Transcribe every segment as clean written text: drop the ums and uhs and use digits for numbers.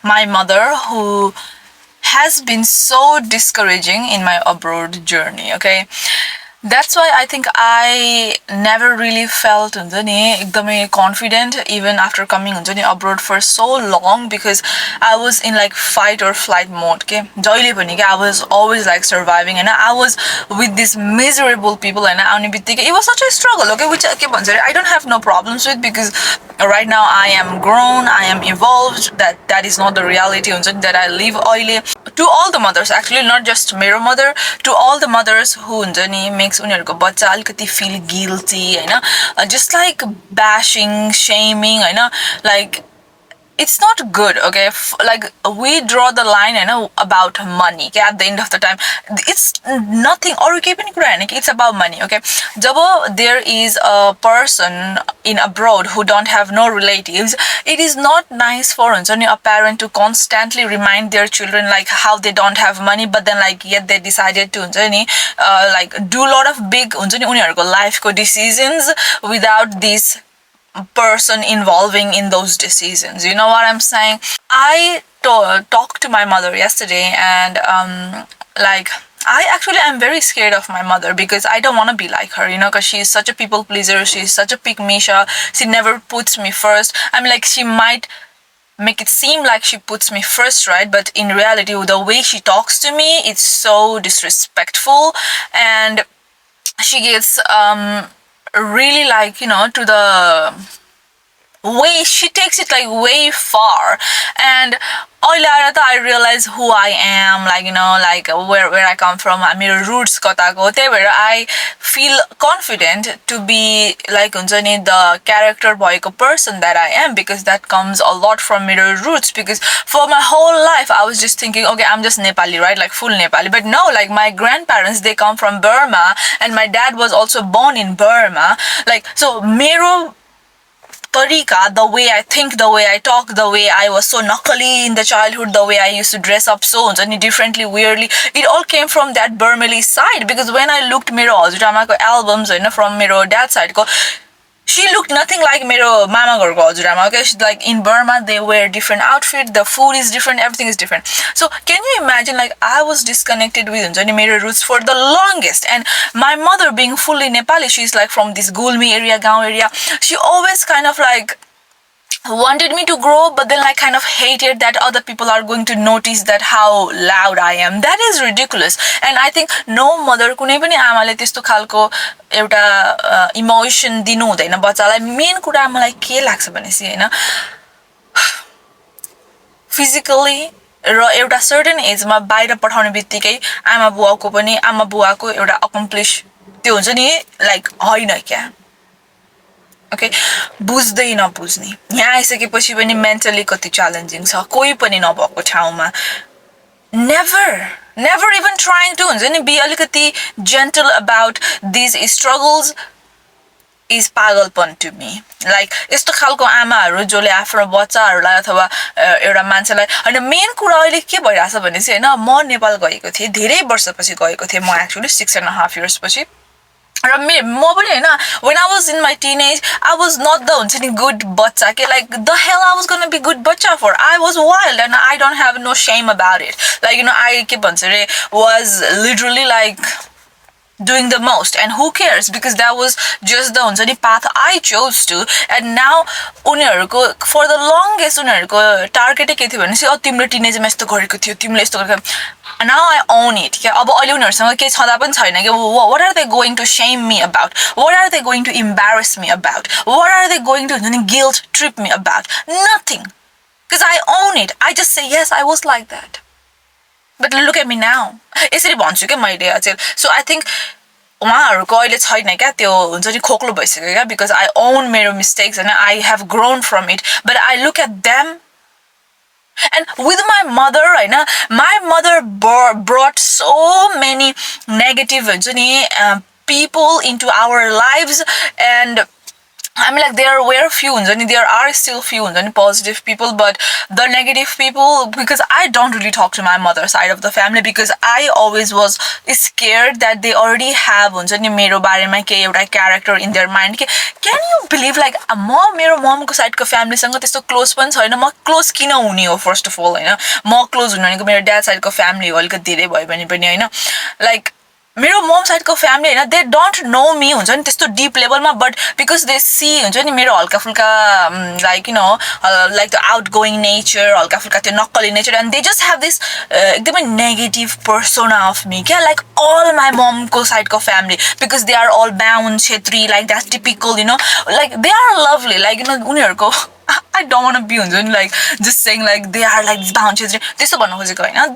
My mother, who has been so discouraging in my abroad journey, okay? That's why I think I never really felt ekdamai confident even after coming abroad for so long, because I was in like fight or flight mode. Okay, I was always like surviving, and I was with these miserable people, and it was such a struggle. Okay, which I don't have no problems with, because right now I am grown, I am evolved. That is not the reality that I live oily. To all the mothers, actually, not just मेरो mother, to all the mothers who makes उनीहरुको बच्चा अलिकति feel guilty, just like bashing, shaming, like it's not good. Okay, like we draw the line about money. Okay, at the end of the time it's nothing, or it's about money. Okay, jab there is a person in abroad who don't have no relatives, it is not nice for a parent to constantly remind their children like how they don't have money, but then like yet they decided to like do a lot of big life decisions without this person involving in those decisions. You know what I'm saying? I talked to my mother yesterday, and like I actually am very scared of my mother, because I don't want to be like her, because she's such a people pleaser, she's such a pick-me-sha, she never puts me first. I mean, like, she might make it seem like she puts me first, right? But in reality, the way she talks to me, it's so disrespectful, and she gets really like to the way she takes it like way far. And I realize who I am, like like where I come from, my roots kotako, where I feel confident to be like the character bhayeko person that I am, because that comes a lot from my roots. Because for my whole life I was just thinking, okay, I'm just Nepali, right? Like full Nepali. But no, like my grandparents, they come from Burma, and my dad was also born in Burma. Like, so mero tarika, the way I think, the way I talk, the way I was so knuckly in the childhood, the way I used to dress up so differently, weirdly, it all came from that Burmese side. Because when I looked mero हजुरआमाको albums from mero dad side ko, she looked nothing like mero mama garko हजुरआमा. Okay, like in Burma they wear different outfit, the food is different, everything is different. So can you imagine, like I was disconnected with mero roots for the longest. And my mother, being fully Nepali, she's like from this Gulmi area, Gaon area, she always kind of like wanted me to grow, but then like kind of hated that other people are going to notice that how loud I am. That is ridiculous. And I think no mother, कुनै पनि आमाले त्यस्तो खालको एउटा emotion दिनु हुँदैन बच्चालाई. Main कुरा मलाई के लाग्छ भनेसी हैन, फिजिकली र एउटा सर्टेन एजमा बाहिर पठाउने बित्तिकै आमा बुवाको एउटा अकम्प्लिश त्यो हुन्छ नि, लाइक होइन क्या. ओके, बुझ्दै नबुझ्ने, यहाँ आइसकेपछि पनि मेन्टली कति च्यालेन्जिङ छ, कोही पनि नभएको ठाउँमा. never even trying to हुन्छ नि be अलिकति gentle about these struggles is पागलपन to me. Like यस्तो खालको आमाहरू जसले आफ्नो बच्चाहरूलाई अथवा एउटा मान्छेलाई हैन. मेन कुरा अहिले के भइराछ भने चाहिँ हैन, म नेपाल गएको थिएँ, धेरै वर्षपछि गएको थिएँ म, एक्चुअली 6.5 years पछि. When I was in my teenage, I was not the हुन्छ नि good बच्चा के, like the hell I was gonna be good बच्चा for. I was wild and I don't have no shame about it. Like I के भन्छ रे was literally like doing the most, and who cares, because that was just the हुन्छ नि path I chose to. And now उनीहरुको for the longest उनीहरुको target के थियो भने चाहिँ तिम्रो टिनेजमा यस्तो गरेको थियो, तिमीले यस्तो गरेको. Now I own it. के अब अहिले उनीहरुसँग के छदा पनि छैन के. What are they going to shame me about? What are they going to embarrass me about? What are they going to guilt trip me about? Nothing, because I own it. I just say yes, I was like that. But look at me now. यसरी भन्छु के मैले अचेल. So I think उहाँहरुको अहिले छैन क्या त्यो हुन्छ नि खोक्लो भइसक्यो क्या, because I own मेरो mistakes and I have grown from it. But I look at them, and with my mother, right now, my mother brought so many negative people into our lives, and I mean, like, there were few, and there are still few, and positive people, but the negative people, because I don't really talk to my mother side of the family, because I always was scared that they already have, मेरो बारेमा केही एउटा character in their mind. Can you believe, like, मेरो mom को side को family सँग त्यस्तो close पनि छैन, म close किन हुने हो first of all, हैन, म close हुनु भनेको मेरो dad side को family हो, अलिकति धेरै भयो भने पनि, हैन, like, मेरो मम साइडको फ्यामिली हैन, दे डोन्ट नो मी, हुन्छ नि त्यस्तो डिप लेभलमा, बट बिकज दे सी, हुन्छ नि मेरो हल्का फुल्का like like the outgoing nature, हल्का फुल्का त्यो नक्कली nature, and they just have this एकदमै नेगेटिभ पर्सोना अफ मी क्या, लाइक अल माई ममको साइडको family, because they are all Bahun Chhetri, like that typical, like they are lovely, like उनीहरूको I don't want to be like just saying like they are like boundaries. This is one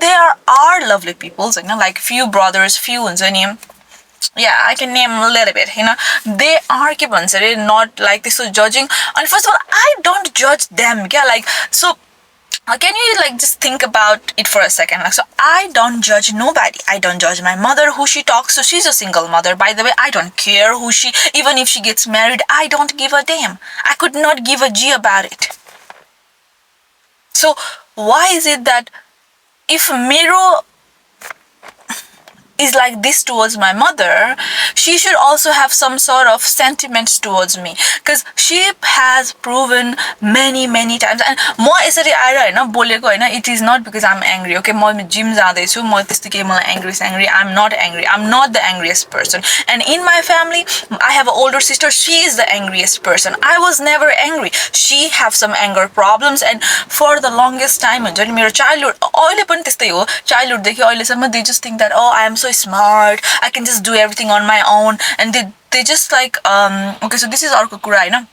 they are lovely people, like few brothers, few yeah, I can name a little bit, they are not like this, so judging. And first of all, I don't judge them, yeah, like, so can you like just think about it for a second? Like, so I don't judge nobody. I don't judge my mother, who she talks to. She's a single mother, by the way. I don't care who she, even if she gets married, I don't give a damn. I could not give a G about it. So why is it that if Miro is like this towards my mother, she should also have some sort of sentiments towards me, because she has proven many times. And म यसरी आएर हैन बोलेको हैन, it is not because I'm angry, okay? म gym जाँदैछु, म त्यस्तो के मलाई angry, I'm not angry, I'm not the angriest person. And in my family, I have an older sister, she is the angriest person. I was never angry. She have some anger problems, and for the longest time, हुन्छ नि मेरो childhood, अहिले पनि त्यस्तै हो, childhood देखि अहिलेसम्म, they just think that, oh, I am so smart, I can just do everything on my own, and they just like okay, so this is अर्को कुरा हैन,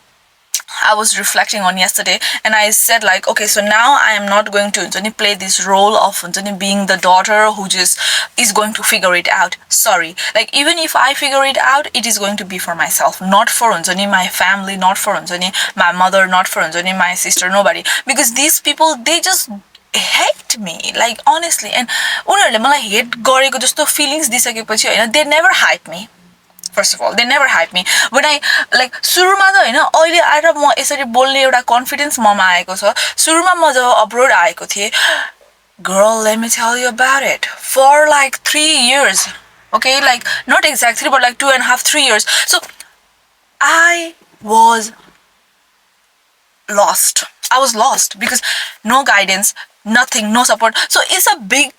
I was reflecting on yesterday, and I said like, okay, so now I am not going to play this role of being the daughter who just is going to figure it out. Sorry, like, even if I figure it out, it is going to be for myself, not for my family, not for my mother, not for my sister, nobody, because these people, they just hate me, like, honestly. And उनीहरूले मलाई hate गरेको जस्तो feelings दिइसकेपछि Hahn, they never hype me. First of all, they never hype me. When I like सुरुमा त हैन, अहिले आएर म यसरी बोल्ने एउटा कन्फिडेन्स ममा आएको छ. सुरुमा म जब अब्रोड आएको थिए, girl, let me tell you about it, for like 3 years, okay, like not exactly, but like 2.5, 3 years. So I was lost. I was lost because no guidance, nothing, no support. So it's a big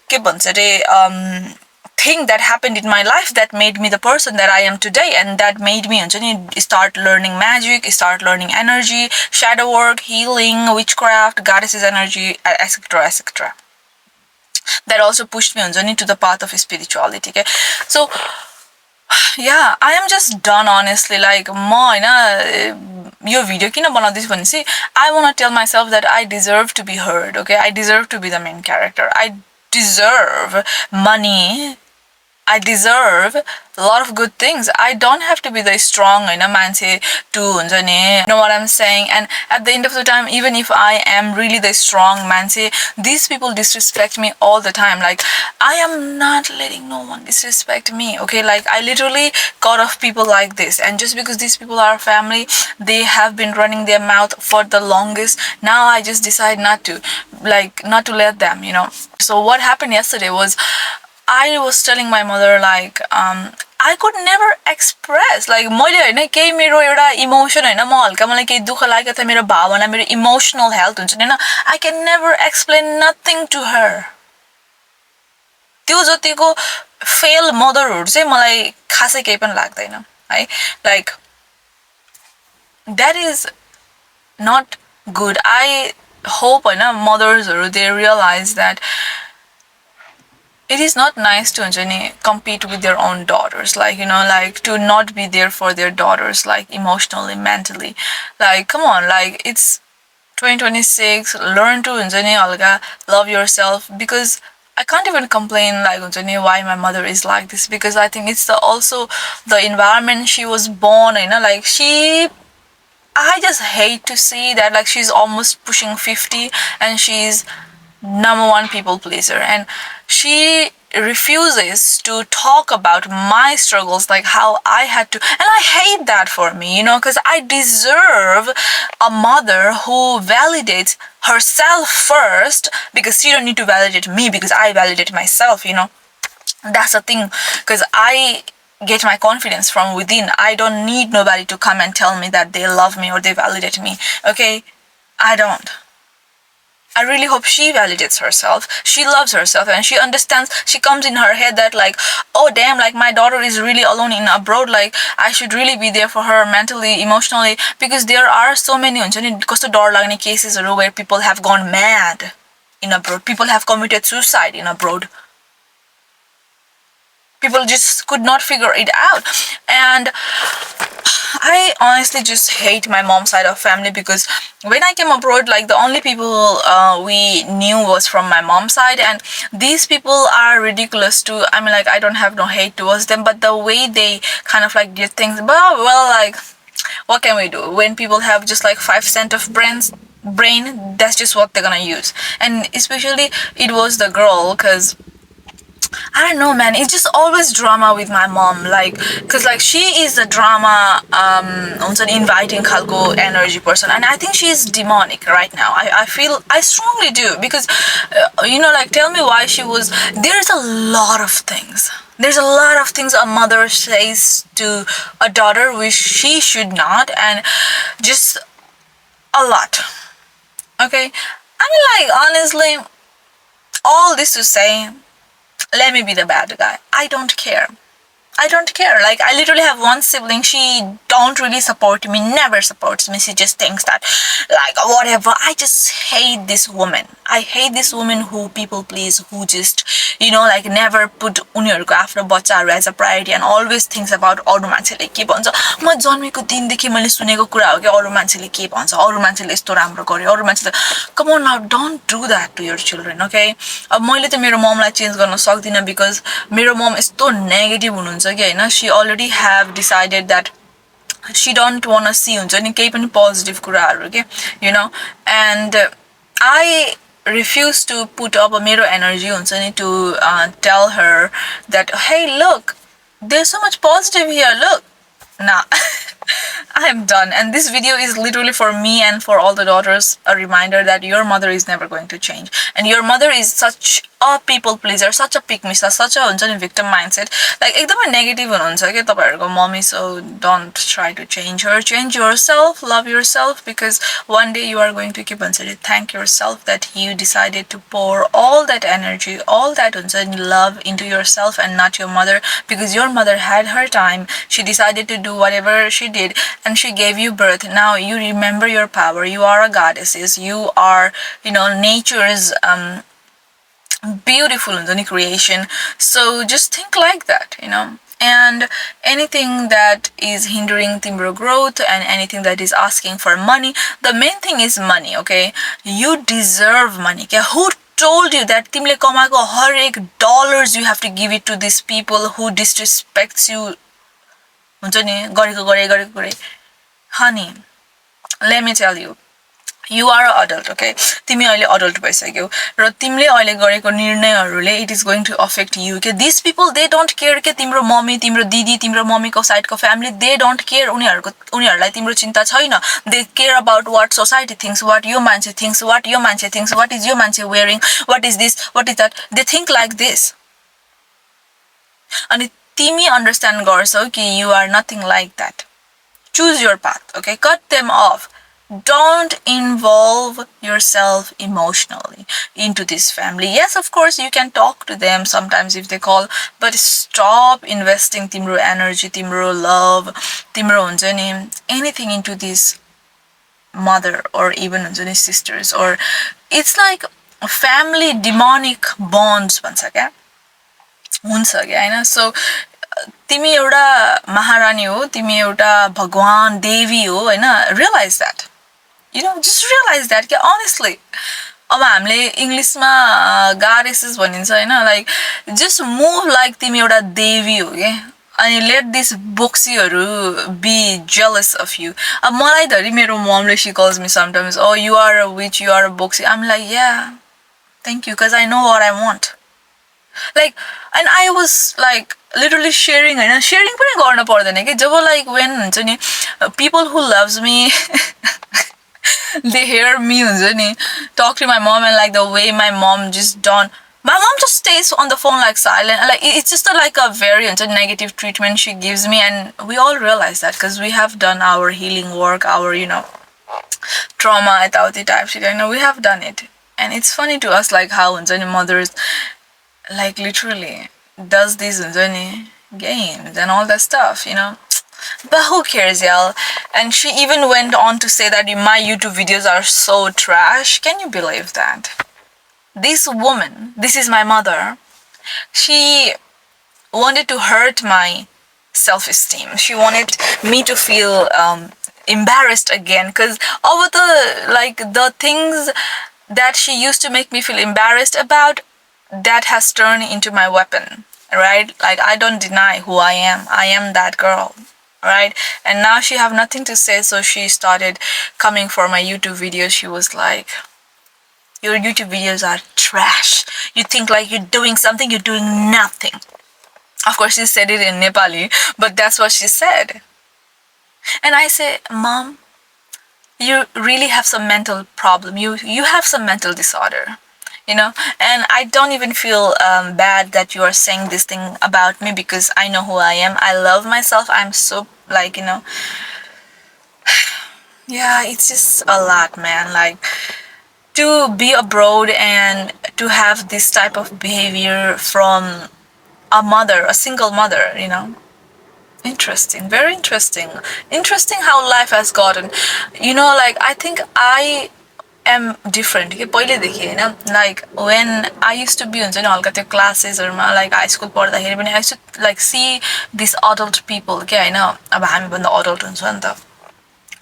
thing that happened in my life that made me the person that I am today, and that made me start learning magic, start learning energy, shadow work, healing, witchcraft, goddesses energy, etc. That also pushed me to the path of spirituality. Okay, so yeah, I am just done, honestly. Like, your video किन बनाउँदैछु भनेपछि I want to tell myself that I deserve to be heard, okay? I deserve to be the main character. I deserve money. I deserve a lot of good things. I don't have to be the strong, मान्छे to, you know what I'm saying? And at the end of the time, even if I am really the strong मान्छे, these people disrespect me all the time. Like, I am not letting no one disrespect me, okay? Like, I literally got off people like this, and just because these people are family, they have been running their mouth for the longest. Now I just decide not to let them, So what happened yesterday was, I was telling my mother, like, I could never express, like, मैले हैन केही मेरो एउटा emotion हैन, म हल्का मलाई केही दुःख लाग्यो त मेरो भावना, मेरो इमोशनल हेल्थ हुन्छ नि हैन, I can never explain nothing to her. त्यो जतिको फेल मदरहरु चाहिँ मलाई खासै केही पनि लाग्दैन है, like, that is not good. I hope mothers they realize that it is not nice to compete with their own daughters, like, like, to not be there for their daughters, like, emotionally, mentally. Like, come on, like, it's 2026, learn to alga love yourself, because I can't even complain like why my mother is like this, because I think it's also the environment she was born in, like, I just hate to see that, like, she's almost pushing 50 and she's number one people pleaser, and she refuses to talk about my struggles, like how I had to, and I hate that for me, because I deserve a mother who validates herself first, because she don't need to validate me because I validate myself. That's the thing, because I get my confidence from within. I don't need nobody to come and tell me that they love me or they validate me. Okay, I don't. I really hope she validates herself. She loves herself and she understands. She comes in her head that, like, oh damn, like my daughter is really alone in abroad. Like I should really be there for her mentally, emotionally, because there are so many cases where people have gone mad in abroad. People have committed suicide in abroad. People just could not figure it out. And I honestly just hate my mom's side of family, because when I came abroad, like the only people we knew was from my mom's side, and these people are ridiculous too. I mean, like, I don't have no hate towards them, but the way they kind of like did things, well, like, what can we do when people have just like 5 cents of brain? That's just what they're gonna use. And especially it was the girl, because I don't know, man. It's just always drama with my mom. Like, cause like she is a drama, an inviting kalko energy person, and I think she's demonic right now. I strongly do, because, like, tell me why she was. There's a lot of things. There's a lot of things a mother says to a daughter which she should not, and just a lot. Okay, I mean, like, honestly, all this to say, let me be the bad guy. I don't care. I don't care. Like, I literally have one sibling. She don't really support me, never supports me. She just thinks that, like, whatever. I just hate this woman. I hate this woman who people please, who just, like, never put उनीहरूको आफ्नो बच्चाहरू as a priority and always thinks about अरू मान्छेले के भन्छ. म जन्मेको दिनदेखि मैले सुनेको कुरा हो कि अरू मान्छेले के भन्छ, अरू मान्छेले यस्तो राम्रो गर्यो, अरू मान्छेले. Come on now, don't do that to your children, okay? अब मैले त मेरो ममलाई चेन्ज गर्न सक्दिनँ, because मेरो मम यस्तो नेगेटिभ हुनुहुन्छ. She already have decided that she don't want to see any positive kuraharu, and I refuse to put up a mirror energy to tell her that, hey, look, there's so much positive here, look. Nah. I am done, and this video is literally for me and for all the daughters, a reminder that your mother is never going to change, and your mother is such a people pleaser, such a pick me, such a victim mindset, like एकदमै negative हुनुहुन्छ के तपाईहरुको mommy. So don't try to change her. Change yourself, love yourself, because one day you are going to keep on thank yourself that you decided to pour all that energy, all that love into yourself and not your mother, because your mother had her time. She decided to do whatever she did, and she gave you birth. Now you remember your power. You are a goddess. You are, nature's beautiful creation. So just think like that, and anything that is hindering timber growth and anything that is asking for money, the main thing is money, okay? You deserve money. Okay? Who told you that timle kamako harek dollars you have to give it to these people who disrespects you? Honey, let me tell you, you are an adult, okay? तिमी अहिले adult भइसक्यौ र तिमीले अहिले गरेको निर्णयहरुले it is going to affect you. Okay? These people, they don't care के तिम्रो mummy, तिम्रो दिदी, तिम्रो मम्मीको साइडको family, they don't care. उनीहरुलाई तिम्रो चिन्ता छैन. They care about what society thinks, what your मान्छे thinks, what your मान्छे thinks, what is your मान्छे wearing, what is this, what is that. They think like this. अनि तिमी understand गर्छौ कि you are nothing like that. Choose your path, okay? Cut them off. Don't involve yourself emotionally into this family. Yes, of course, you can talk to them sometimes if they call, but stop investing timro energy, timro love, timro anything into this mother or even sisters. Or it's like family demonic bonds once again. So तिमी एउटा महारानी हो, तिमी एउटा भगवान देवी हो, realize that. Just realize that, honestly. अब हामीले इंग्लिशमा goddesses भनिन्छ, like just move like तिमी एउटा देवी हो के, अनि let these boxyहरु be jealous of you. अब मलाई धरि मेरो momले she calls me sometimes, oh, you are a witch, you are a boxy. I'm like, yeah, thank you, because I know what I want. Like, and I was like literally sharing and sharing पनि गर्न पर्दैन के जब like when हुन्छ नि people who loves me they hear me हुन्छ नि talk to my mom and like the way my mom just don't my mom just stays on the phone like silent like it's just like a very negative treatment she gives me and we all realize that because we have done our healing work our trauma यताउति type shit we have done it and it's funny to us like how mothers like literally does these games and all that stuff but who cares y'all and she even went on to say that my YouTube videos are so trash. Can you believe that this woman, this is my mother, she wanted to hurt my self-esteem. She wanted me to feel embarrassed again because over the things that she used to make me feel embarrassed about, that has turned into my weapon, right? Like I don't deny who I am. I am that girl, right? And now she have nothing to say, so she started coming for my YouTube videos. She was like, your YouTube videos are trash. You think like you're doing something, you're doing nothing. Of course, she said it in Nepali, but that's what she said. And I say, Mom, you really have some mental problem. You have some mental disorder, And I don't even feel bad that you are saying this thing about me because I know who I am. I love myself. I'm so yeah, it's just a lot, man. Like to be abroad and to have this type of behavior from a mother, a single mother, Interesting, very interesting. Interesting how life has gotten. Like I think I am different. Like when I used to be in classes or like high school, I used to like see these adult people. Okay, I know. I'm adult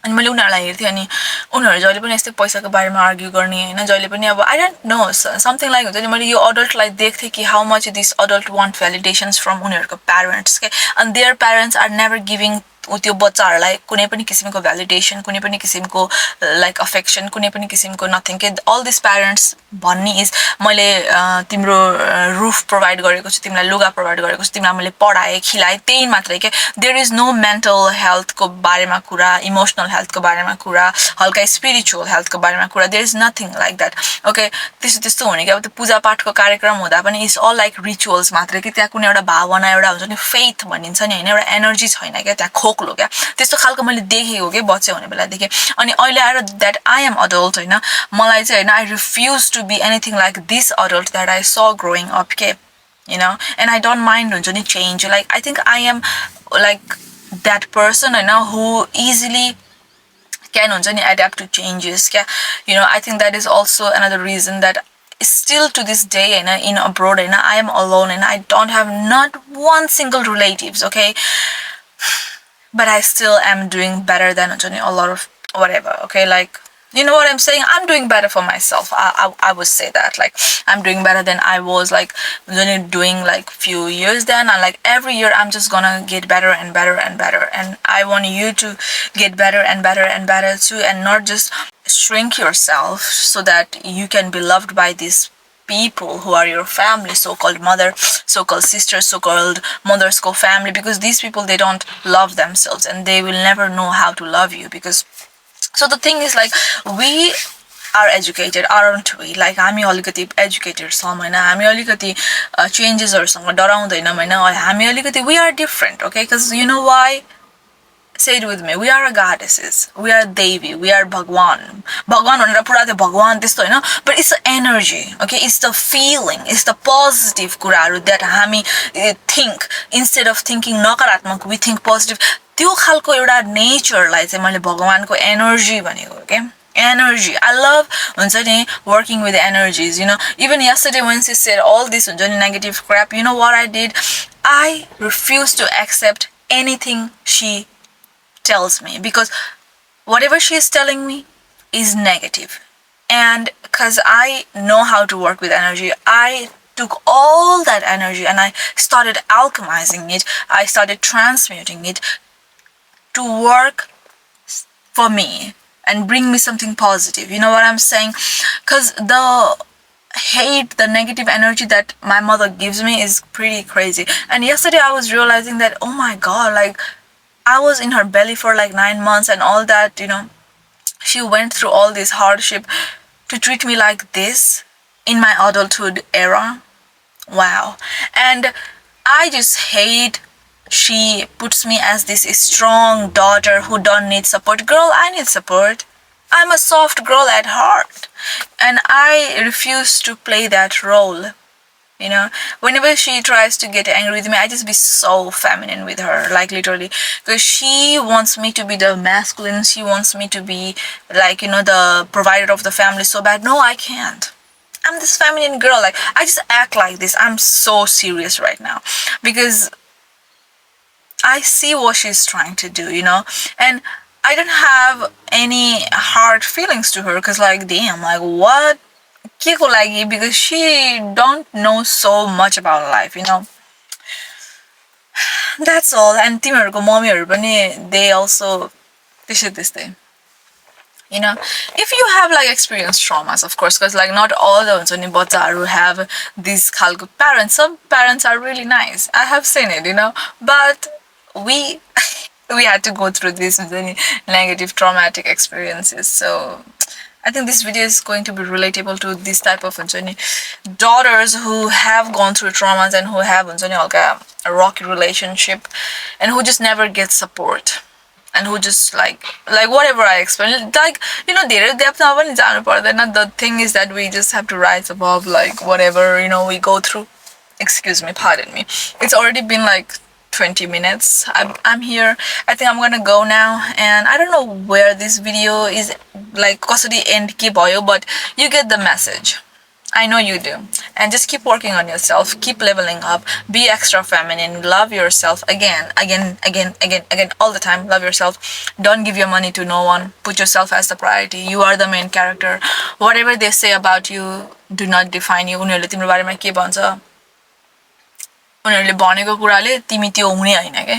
अनि मैले उनीहरूलाई हेर्थेँ अनि उनीहरू जहिले पनि यस्तै पैसाको बारेमा आर्ग्यु गर्ने होइन जहिले पनि अब I don't know something like हुन्छ नि मैले यो अडल्टलाई देख्थेँ कि how much this adult want validations from उनीहरूको प्यारेन्ट्स के अनि their parents are never giving त्यो बच्चाहरूलाई कुनै पनि किसिमको भ्यालिडेसन कुनै पनि किसिमको लाइक अफेक्सन कुनै पनि किसिमको नथिङ के अल दिस प्यारेन्ट्स भन्ने इज मैले तिम्रो रुफ प्रोभाइड गरेको छु तिमीलाई लुगा प्रोभाइड गरेको छु तिमीलाई मैले पढाएँ खिलाएँ त्यही मात्रै के देयर इज नो मेन्टल हेल्थको बारेमा कुरा इमोसनल हेल्थको बारेमा कुरा हल्का स्पिरिचुअल हेल्थको बारेमा कुरा there is nothing like that okay त्यस्तो हुने कि अब त्यो पूजापाठको कार्यक्रम हुँदा पनि इट्स अल लाइक रिचुअल्स मात्रै कि त्यहाँ कुनै एउटा भावना एउटा हुन्छ नि फेथ भनिन्छ नि होइन एउटा एनर्जी छैन क्या त्यहाँ खोक्लो क्या त्यस्तो खालको मैले देखेको के बच्चा हुने बेलादेखि अनि अहिले आएर द्याट आई एम अडल्ट होइन मलाई चाहिँ होइन I refuse to be anything like this adult that I saw growing up के एन्ड आई डोन्ट माइन्ड हुन्छ नि change like I think I am like that person होइन who easily can adapt to changes I think that is also another reason that still to this day in abroad I am alone and I don't have not one single relatives okay but I still am doing better than a lot of whatever okay like you know what I'm saying I'm doing better for myself I would say that like I'm doing better than I was like doing like few years then and like every year I'm just gonna get better and better and better and I want you to get better and better and better too and not just shrink yourself so that you can be loved by these people who are your family so-called mother so-called sister so-called mother's family because these people they don't love themselves and they will never know how to love you because so the thing is like we are educated aren't we like हामी अलिकति educated छौं हैन हामी अलिकति चेन्जेसहरुसँग डराउँदैनौं हैन हामी अलिकति we are different okay because you know why say it with me we are goddesses we are devi we are bhagwan भनेर पुरा त्यो भगवान त्यस्तो हैन but it's the energy okay it's the feeling it's the positive कुराहरु that हामी think instead of thinking नकारात्मक we think positive त्यो खालको एउटा नेचरलाई चाहिँ मैले भगवानको एनर्जी भनेको के energy I love हुन्छ नि working with energies even yesterday when she said all this हुन्छ नि negative crap you know what I did I refused to accept anything she tells me because whatever she is telling me is negative and because I know how to work with energy I took all that energy and I started alchemizing it I started transmuting it to work for me and bring me something positive you know what I'm saying because the hate the negative energy that my mother gives me is pretty crazy. And yesterday I was realizing that, oh my god, like I was in her belly for like 9 months and all that, she went through all this hardship to treat me like this in my adulthood era. Wow. And I just hate she puts me as this strong daughter who don't need support. Girl, I need support. I'm a soft girl at heart. And I refuse to play that role. Whenever she tries to get angry with me, I just be so feminine with her, like literally, because she wants me to be the masculine. She wants me to be like, the provider of the family so bad. No, I can't. I'm this feminine girl. Like, I just act like this. I'm so serious right now because I see what she's trying to do, and I don't have any hard feelings to her because, like, damn, like, what? Kiko lagi, because she don't know so much about life, That's all. And timirhरुको मम्मीहरु पनि, they also this thing. If you have like experienced traumas, of course, because like not all the हुन्छ नि बच्चाहरु have these खालको parents. Some parents are really nice. I have seen it, but we we had to go through these negative traumatic experiences. So I think this video is going to be relatable to this type of daughters who have gone through traumas and who have a rocky relationship and who just never get support. And who just like whatever I explain, like धेरै डेप्थमा पनि जानु पर्दैन. The thing is that we just have to rise above like whatever we go through. Excuse me, pardon me. It's already been like 20 minutes. I'm here. I think I'm gonna go now, and I don't know where this video is like कसरी end के भयो, but you get the message. I know you do. And just keep working on yourself. Keep leveling up. Be extra feminine. Love yourself again, all the time. Love yourself. Don't give your money to no one. Put yourself as the priority. You are the main character. Whatever they say about you, do not define you. उनीहरूले तिम्रो बारेमा के भन्छ, उनीहरूले भनेको कुराले तिमी त्यो हुने हैन के.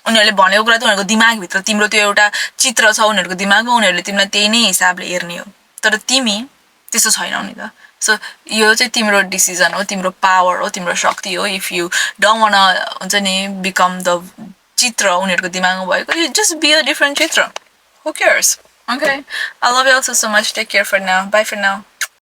उनीहरूले भनेको कुरा त उनीहरूको दिमागभित्र तिम्रो त्यो एउटा चित्र छ उनीहरूको दिमागमा. उनीहरूले तिमीलाई त्यही नै हिसाबले हेर्ने हो. तर तिमी त्यस्तो छैनौ नि त. So यो चाहिँ तिम्रो डिसिजन हो, तिम्रो पावर हो, तिम्रो शक्ति हो. If you don't wanna हुन्छ नि become the चित्र उनीहरूको दिमागमा भएको, you just be a different चित्र. Who cares? Okay. I love you also so much. Take care for now. Bye for now.